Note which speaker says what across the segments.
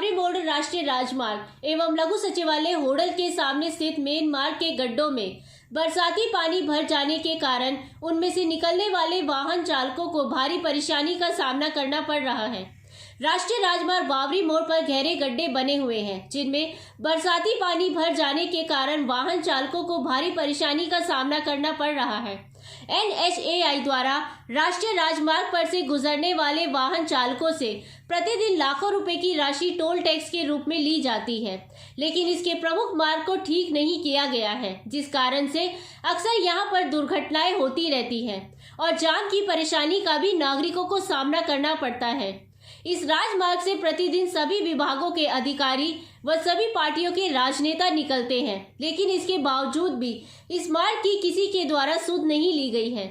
Speaker 1: बावरी मोड़ राष्ट्रीय राजमार्ग एवं लघु सचिवालय होडल के सामने स्थित मेन मार्ग के गड्ढों में बरसाती पानी भर जाने के कारण उनमें से निकलने वाले वाहन चालकों को भारी परेशानी का सामना करना पड़ रहा है। राष्ट्रीय राजमार्ग बावरी मोड़ पर गहरे गड्ढे बने हुए हैं, जिनमें बरसाती पानी भर जाने के कारण वाहन चालकों को भारी परेशानी का सामना करना पड़ रहा है। NHAI द्वारा राष्ट्रीय राजमार्ग पर से गुजरने वाले वाहन चालकों से प्रतिदिन लाखों रुपए की राशि टोल टैक्स के रूप में ली जाती है, लेकिन इसके प्रमुख मार्ग को ठीक नहीं किया गया है, जिस कारण से अक्सर यहां पर दुर्घटनाएं होती रहती हैं और जान की परेशानी का भी नागरिकों को सामना करना पड़ता है। इस राजमार्ग से प्रतिदिन सभी विभागों के अधिकारी व सभी पार्टियों के राजनेता निकलते हैं, लेकिन इसके बावजूद भी इस मार्ग की किसी के द्वारा सुध नहीं ली गई है।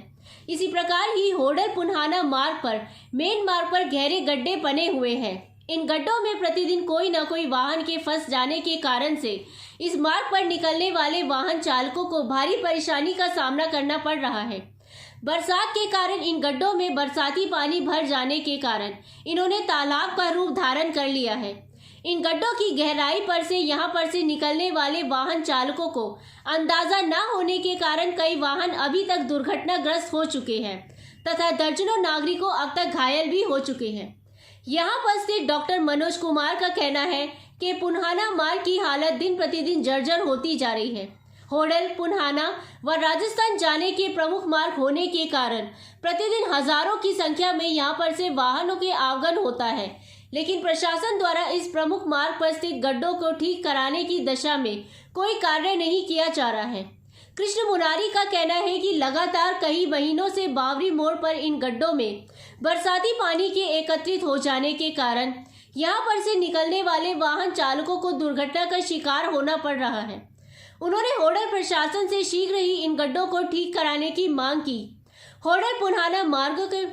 Speaker 1: इसी प्रकार ही होडल पुन्हाना मार्ग पर मेन मार्ग पर गहरे गड्ढे बने हुए हैं। इन गड्ढों में प्रतिदिन कोई न कोई वाहन के फंस जाने के कारण से इस मार्ग पर निकलने वाले वाहन चालकों को भारी परेशानी का सामना करना पड़ रहा है। बरसात के कारण इन गड्ढों में बरसाती पानी भर जाने के कारण इन्होंने तालाब का रूप धारण कर लिया है। इन गड्ढों की गहराई पर से यहाँ पर से निकलने वाले वाहन चालकों को अंदाजा न होने के कारण कई वाहन अभी तक दुर्घटनाग्रस्त हो चुके हैं तथा दर्जनों नागरिकों अब तक घायल भी हो चुके हैं। यहाँ पर स्थित डॉक्टर मनोज कुमार का कहना है कि पुन्हाना मार्ग की हालत दिन प्रतिदिन जर्जर होती जा रही है। होडल, पुन्हाना व राजस्थान जाने के प्रमुख मार्ग होने के कारण प्रतिदिन हजारों की संख्या में यहां पर से वाहनों के आवागमन होता है, लेकिन प्रशासन द्वारा इस प्रमुख मार्ग पर स्थित गड्ढों को ठीक कराने की दिशा में कोई कार्य नहीं किया जा रहा है। कृष्ण मुरारी का कहना है कि लगातार कई महीनों से बावरी मोड़ पर इन गड्ढों में बरसाती पानी के एकत्रित हो जाने के कारण यहाँ पर से निकलने वाले वाहन चालकों को दुर्घटना का शिकार होना पड़ रहा है। उन्होंने होडल प्रशासन से शीघ्र ही इन गड्ढों को ठीक कराने की मांग की। होडल पुन्हाना मार्ग के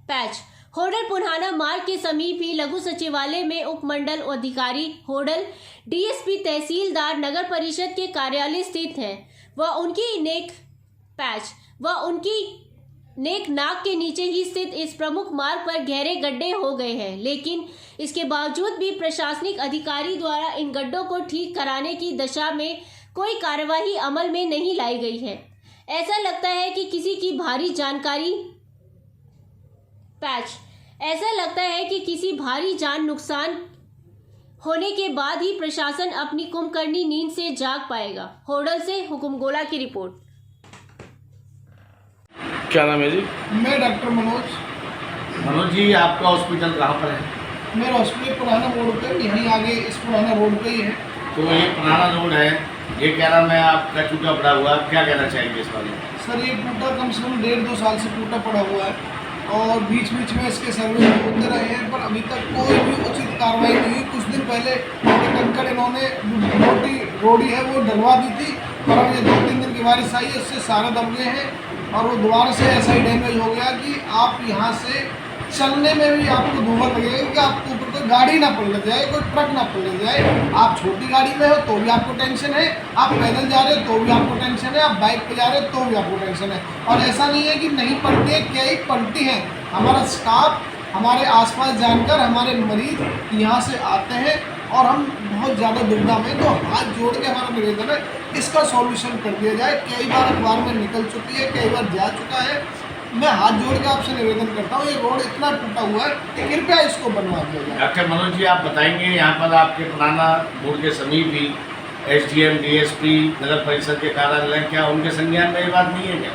Speaker 1: पैच होडल पुन्हाना मार्ग के समीप ही लघु सचिवालय में उपमंडल अधिकारी होडल, DSP, तहसीलदार, नगर परिषद के कार्यालय स्थित है व उनकी नेक नाक के नीचे ही स्थित इस प्रमुख मार्ग पर गहरे गड्ढे हो गए हैं, लेकिन इसके बावजूद भी प्रशासनिक अधिकारी द्वारा इन गड्ढों को ठीक कराने की दिशा में कोई कार्यवाही अमल में नहीं लाई गई है। ऐसा लगता है कि किसी भारी जान नुकसान होने के बाद ही प्रशासन अपनी कुंभकर्णी नींद से जाग पाएगा। होडल से हुकुम गोला की रिपोर्ट।
Speaker 2: क्या नाम है जी?
Speaker 3: मैं डॉक्टर मनोज
Speaker 2: जी, आपका हॉस्पिटल कहाँ पर है?
Speaker 3: मेरा हॉस्पिटल पुराना रोड पे, यहीं आगे इस पुराना रोड पे ही है।
Speaker 2: तो ये पुराना रोड है, ये कह रहा मैं आपका टूटा पड़ा हुआ, क्या कहना चाहेंगे इस बारे में?
Speaker 3: सर, ये टूटा कम से कम 1.5-2 साल से टूटा पड़ा हुआ है और बीच बीच में इसके सर्वे होते रहे हैं, पर अभी तक कोई भी उचित कार्रवाई नहीं हुई। कुछ दिन पहले कंकड़ इन्होंने रोडी है वो डलवा दी थी, पर अब ये 2-3 दिन की बारिश आई है, उससे सारे दब गए हैं और वो दोबारा से ऐसा ही डैमेज हो गया कि आप यहाँ से चलने में भी आपको धुआं लगेगा कि आपको ऊपर कोई गाड़ी ना पलट जाए, कोई ट्रक ना पलट जाए। आप छोटी गाड़ी में हो तो भी आपको टेंशन है, आप पैदल जा रहे हो तो भी आपको टेंशन है, आप बाइक पे जा रहे हो तो भी आपको टेंशन है। और ऐसा नहीं है कि नहीं पलटी है, कई पलटी हैं। हमारा स्टाफ, हमारे आसपास जानकर हमारे मरीज यहाँ से आते हैं और हम बहुत ज़्यादा दुविधा में, तो हाथ जोड़ के हमारा निवेदन है इसका सॉल्यूशन कर दिया जाए। कई बार अखबार में निकल चुकी है, कई बार जा चुका है। मैं हाथ जोड़ के आपसे निवेदन करता हूँ, ये रोड इतना टूटा हुआ है कि कृपया इसको बनवा दिया जाए।
Speaker 2: डॉक्टर मनोज जी, आप बताएंगे यहाँ पर आपके पुराना मोड़ के समीप ही SDM, DSP, नगर परिषद के कार्यालय, क्या उनके संज्ञान में ये बात नहीं है क्या?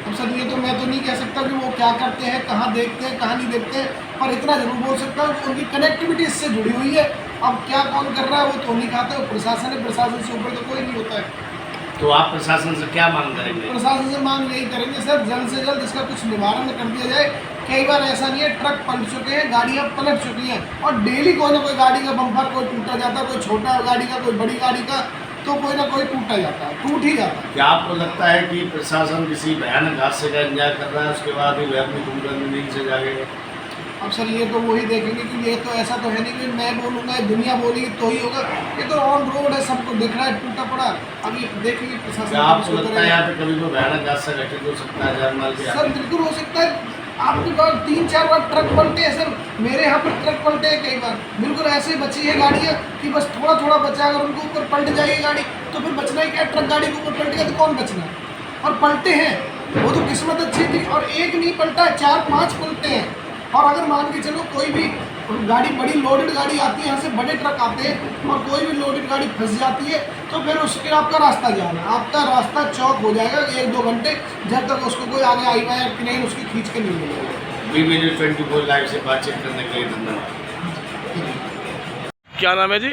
Speaker 3: अब सर, ये तो मैं तो नहीं कह सकता कि वो क्या करते हैं, कहाँ देखते हैं, कहाँ नहीं देखते हैं, पर इतना जरूर बोल सकता हूँ कि उनकी कनेक्टिविटी इससे जुड़ी हुई है। अब क्या कौन कर रहा है वो तो नहीं खाता है, प्रशासन है, प्रशासन से ऊपर तो कोई नहीं होता है।
Speaker 2: तो आप प्रशासन से क्या मांग करेंगे?
Speaker 3: प्रशासन से मांग यही करेंगे सर, जल्द से जल्द इसका कुछ निवारण कर दिया जाए। कई बार ऐसा नहीं है, ट्रक पलट चुके हैं, गाड़ियाँ पलट चुकी हैं और डेली कोई ना कोई गाड़ी का बम्पर कोई टूटा जाता है, कोई छोटा गाड़ी का, कोई बड़ी गाड़ी का, तो कोई ना कोई टूटा जाता है, टूट ही जाता है।
Speaker 2: क्या आपको लगता है कि प्रशासन किसी भयानक हादसे का इंतजार कर रहा है, उसके बाद ही वह अपनी कुंभकर्णी नींद से जागेगा?
Speaker 3: अब सर, ये तो वही देखेंगे कि ये तो ऐसा तो है नहीं कि मैं बोलूँगा, दुनिया बोलेगी तो ही होगा। ये तो ऑन रोड है, सबको दिख रहा है टूटा पड़ा। अभी देखेंगे प्रशासन।
Speaker 2: आपको लगता है यहाँ पे कभी कोई भयानक हादसा घटित हो सकता है, जान माल के?
Speaker 3: सर, बिल्कुल हो सकता है। आपके पास 3-4 बार ट्रक पलटे हैं सर, मेरे यहाँ पर ट्रक पलटे हैं कई बार, बिल्कुल ऐसे बची है गाड़ियाँ कि बस थोड़ा थोड़ा बचा, अगर उनके ऊपर पलट जाएगी गाड़ी तो फिर बचना ही क्या, ट्रक गाड़ी के ऊपर पलट गया तो कौन बचना है। और पलटे हैं, वो तो किस्मत अच्छी थी, और एक नहीं पलटा है, 4-5 पलटे हैं। और अगर मान के चलो कोई भी गाड़ी, बड़ी लोडेड गाड़ी आती है, यहाँ से बड़े ट्रक आते हैं और कोई भी लोडेड गाड़ी फंस जाती है तो फिर उसके आपका रास्ता जाना, आपका रास्ता चौक हो जाएगा 1-2 घंटे, जब तक उसको कोई आगे आई वाया कि नहीं उसकी खींच के नहीं मिलेगा।
Speaker 2: BB News 24 लाइव से बातचीत करने के लिए धन्यवाद।
Speaker 4: क्या नाम है जी?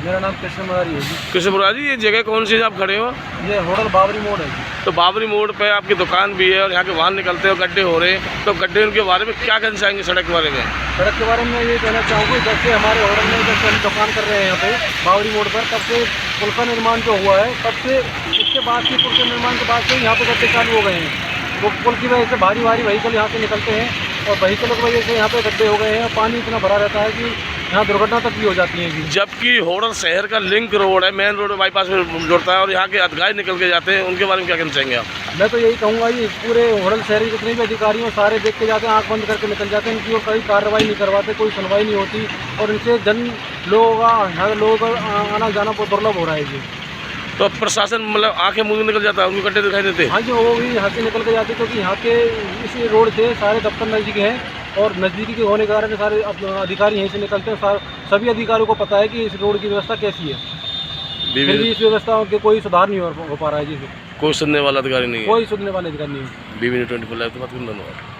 Speaker 5: मेरा नाम कृष्ण मुरारी है जी।
Speaker 4: कृष्ण मुरारी जी, ये जगह कौन सी है आप खड़े हो?
Speaker 5: ये होटल बाबरी मोड़ है जी।
Speaker 4: तो बाबरी मोड़ पे आपकी दुकान भी है और यहाँ के वाहन निकलते हैं, गड्ढे हो रहे हैं, तो गड्ढे उनके बारे में क्या कहना चाहेंगे सड़क के बारे में?
Speaker 5: सड़क के बारे में ये कहना चाहूँगा, जब से हमारे होटल में, जब से हम दुकान कर रहे हैं यहाँ पे बाबरी मोड़ पर, तब से पुल का निर्माण जो हुआ है, तब से उसके बाद से, पुल के निर्माण के बाद से यहाँ पे गड्ढे चालू हो गए हैं। वो पुल की वजह से भारी व्हीकल यहाँ से निकलते हैं और व्हीकलों की वजह से यहाँ पे गड्ढे हो गए हैं और पानी इतना भरा रहता है कि यहाँ दुर्घटना तक भी हो जाती है जी।
Speaker 4: जबकि होडल शहर का लिंक रोड है, मेन रोड बाईपास में जुड़ता है और यहाँ के अधिकारी निकल के जाते हैं, उनके बारे में क्या कहना चाहेंगे आप?
Speaker 5: मैं तो यही कहूँगा जी, पूरे होटल शहरी जितने भी अधिकारी हैं सारे देख के जाते हैं, आँख बंद करके निकल जाते हैं, इनकी और कोई कार्रवाई नहीं करवाते, कोई सुनवाई नहीं होती और इनसे लोगों का आना जाना बहुत दुर्लभ हो रहा है जी।
Speaker 4: तो प्रशासन मतलब आंखें मुँह निकल जाता है, उनको गड्ढे दिखाई देते?
Speaker 5: हाँ जी, वो भी यहाँ से निकल के जाते, क्योंकि यहाँ के इस रोड से सारे दफ्तर नज़दीक हैं और नज़दीकी के होने के कारण सारे अधिकारी यहीं से निकलते हैं। सभी अधिकारियों को पता है कि इस रोड की व्यवस्था कैसी है, फिर भी इस व्यवस्था के कोई सुधार नहीं हो पा रहा है जी।
Speaker 4: कोई सुनने वाला अधिकारी नहीं है,
Speaker 5: कोई सुनने वाला अधिकारी नहीं है।
Speaker 4: BB News 24 लाइव, धन्यवाद।